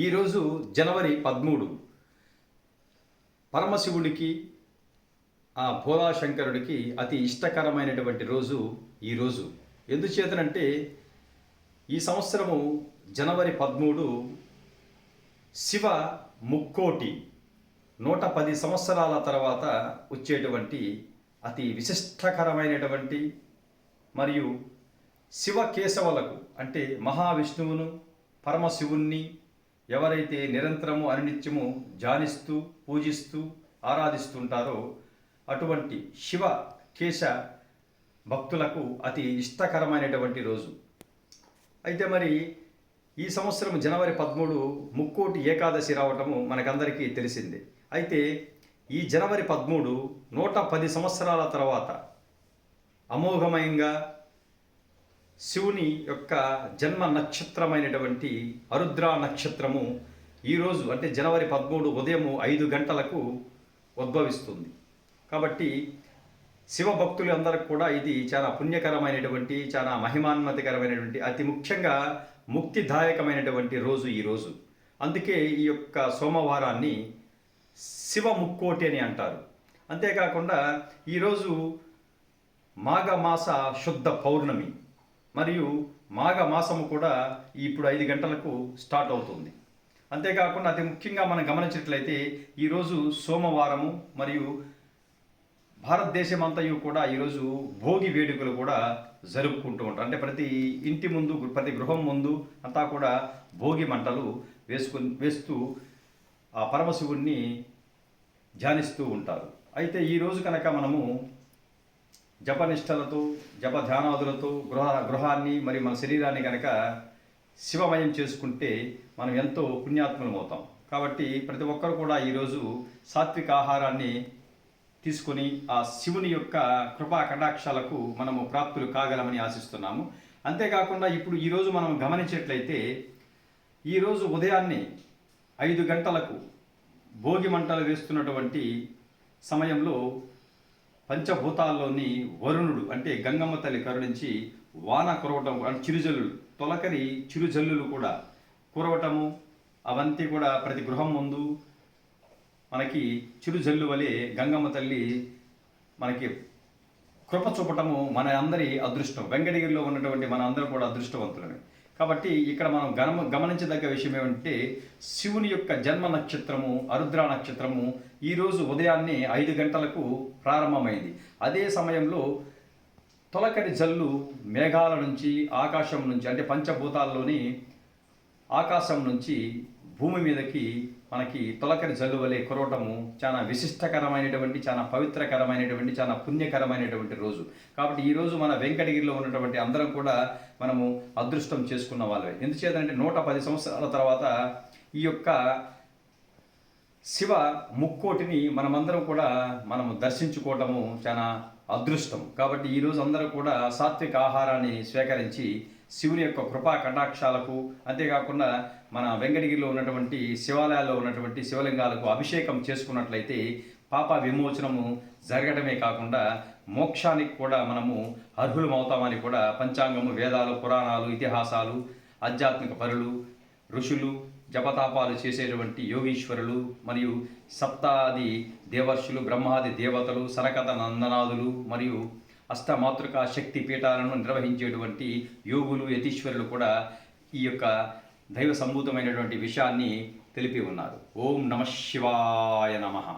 ఈరోజు జనవరి 13 పరమశివుడికి ఆ భోళాశంకరుడికి అతి ఇష్టకరమైనటువంటి రోజు ఈరోజు. ఎందుచేతనంటే ఈ సంవత్సరము జనవరి 13 శివ ముక్కోటి 110 సంవత్సరాల తర్వాత వచ్చేటువంటి అతి విశిష్టకరమైనటువంటి మరియు శివ కేశవులకు అంటే మహావిష్ణువును పరమశివుణ్ణి ఎవరైతే నిరంతరము అనునిత్యము ధ్యానిస్తూ పూజిస్తూ ఆరాధిస్తుంటారో అటువంటి శివ కేశ భక్తులకు అతి ఇష్టకరమైనటువంటి రోజు. అయితే మరి ఈ సంవత్సరం జనవరి 13 ముక్కోటి ఏకాదశి రావటము మనకందరికీ తెలిసిందే. అయితే ఈ జనవరి 13 110 సంవత్సరాల తర్వాత అమోఘమయంగా శివుని యొక్క జన్మ నక్షత్రమైనటువంటి ఆరుద్ర నక్షత్రము ఈరోజు అంటే జనవరి 13 ఉదయం 5 గంటలకు ఉద్భవిస్తుంది. కాబట్టి శివ భక్తులందరికీ కూడా ఇది చాలా పుణ్యకరమైనటువంటి చాలా మహిమాన్వితకరమైనటువంటి అతి ముఖ్యంగా ముక్తిదాయకమైనటువంటి రోజు ఈరోజు. అందుకే ఈ యొక్క సోమవారాన్ని శివ ముక్కోటి అని అంటారు. అంతేకాకుండా ఈరోజు మాఘమాస శుద్ధ పౌర్ణమి మరియు మాఘమాసము కూడా ఇప్పుడు 5 గంటలకు స్టార్ట్ అవుతుంది. అంతేకాకుండా అతి ముఖ్యంగా మనం గమనించినట్లయితే ఈరోజు సోమవారము మరియు భారతదేశం అంతయు కూడా ఈరోజు భోగి వేడుకలు కూడా జరుపుకుంటూ ఉంటారు. అంటే ప్రతి ఇంటి ముందు ప్రతి గృహం ముందు అంతా కూడా భోగి మంటలు వేస్తూ ఆ పరమశివుణ్ణి ధ్యానిస్తూ ఉంటారు. అయితే ఈరోజు కనుక మనము జపనిష్టలతో జప ధ్యానాదులతో గృహాన్ని మరియు మన శరీరాన్ని కనుక శివమయం చేసుకుంటే మనం ఎంతో పుణ్యాత్మలం అవుతాం. కాబట్టి ప్రతి ఒక్కరు కూడా ఈరోజు సాత్విక ఆహారాన్ని తీసుకొని ఆ శివుని యొక్క కృపా కటాక్షాలకు మనము ప్రాప్తులు కాగలమని ఆశిస్తున్నాము. అంతేకాకుండా ఇప్పుడు ఈరోజు మనం గమనించినట్లయితే ఈరోజు ఉదయాన్నే 5 గంటలకు భోగి మంటలు వేస్తున్నటువంటి సమయంలో పంచభూతాల్లోని వరుణుడు అంటే గంగమ్మ తల్లి కరుణించి వాన కురవటం అంటే చిరుజల్లులు తొలకరి చిరుజల్లులు కూడా కురవటము అవంతి కూడా ప్రతి గృహం ముందు మనకి చిరుజల్లు వలె గంగమ్మ తల్లి మనకి కృప చూపటము మన అందరి అదృష్టం. వెంకటగిరిలో ఉన్నటువంటి మన అందరూ కూడా అదృష్టవంతులమే. కాబట్టి ఇక్కడ మనం గమనించదగ్గ విషయం ఏమంటే శివుని యొక్క జన్మ నక్షత్రము ఆరుద్ర నక్షత్రము ఈరోజు ఉదయాన్నే 5 గంటలకు ప్రారంభమైంది. అదే సమయంలో తొలకరి జల్లు మేఘాల నుంచి ఆకాశం నుంచి అంటే పంచభూతాల్లోని ఆకాశం నుంచి భూమి మీదకి మనకి తొలకరి జల్లు వలె కురవటము చాలా విశిష్టకరమైనటువంటి చాలా పవిత్రకరమైనటువంటి చాలా పుణ్యకరమైనటువంటి రోజు. కాబట్టి ఈరోజు మన వెంకటగిరిలో ఉన్నటువంటి అందరం కూడా మనము అదృష్టం చేసుకున్న వాళ్ళే. ఎందుచేతంటే 110 సంవత్సరాల తర్వాత ఈ యొక్క శివ ముక్కోటిని మనమందరం కూడా మనము దర్శించుకోవటము చాలా అదృష్టం. కాబట్టి ఈరోజు అందరూ కూడా సాత్విక ఆహారాన్ని స్వీకరించి శివుని యొక్క కృపా కటాక్షాలకు అంతేకాకుండా మన వెంకటగిరిలో ఉన్నటువంటి శివాలయాల్లో ఉన్నటువంటి శివలింగాలకు అభిషేకం చేసుకున్నట్లయితే పాప విమోచనము జరగడమే కాకుండా మోక్షానికి కూడా మనము అర్హులమవుతామని కూడా పంచాంగము వేదాలు పురాణాలు ఇతిహాసాలు ఆధ్యాత్మిక పరులు ఋషులు జపతాపాలు చేసేటువంటి యోగీశ్వరులు మరియు సప్తాది దేవర్షులు బ్రహ్మాది దేవతలు సనకత నందనాదులు మరియు అష్టమాతృకా శక్తి పీఠాలను నిర్వహించేటువంటి యోగులు యతీశ్వరులు కూడా ఈ యొక్క దైవ సంభూతమైనటువంటి విషయాన్ని తెలిపి ఉన్నారు. ఓం నమః శివాయ నమః.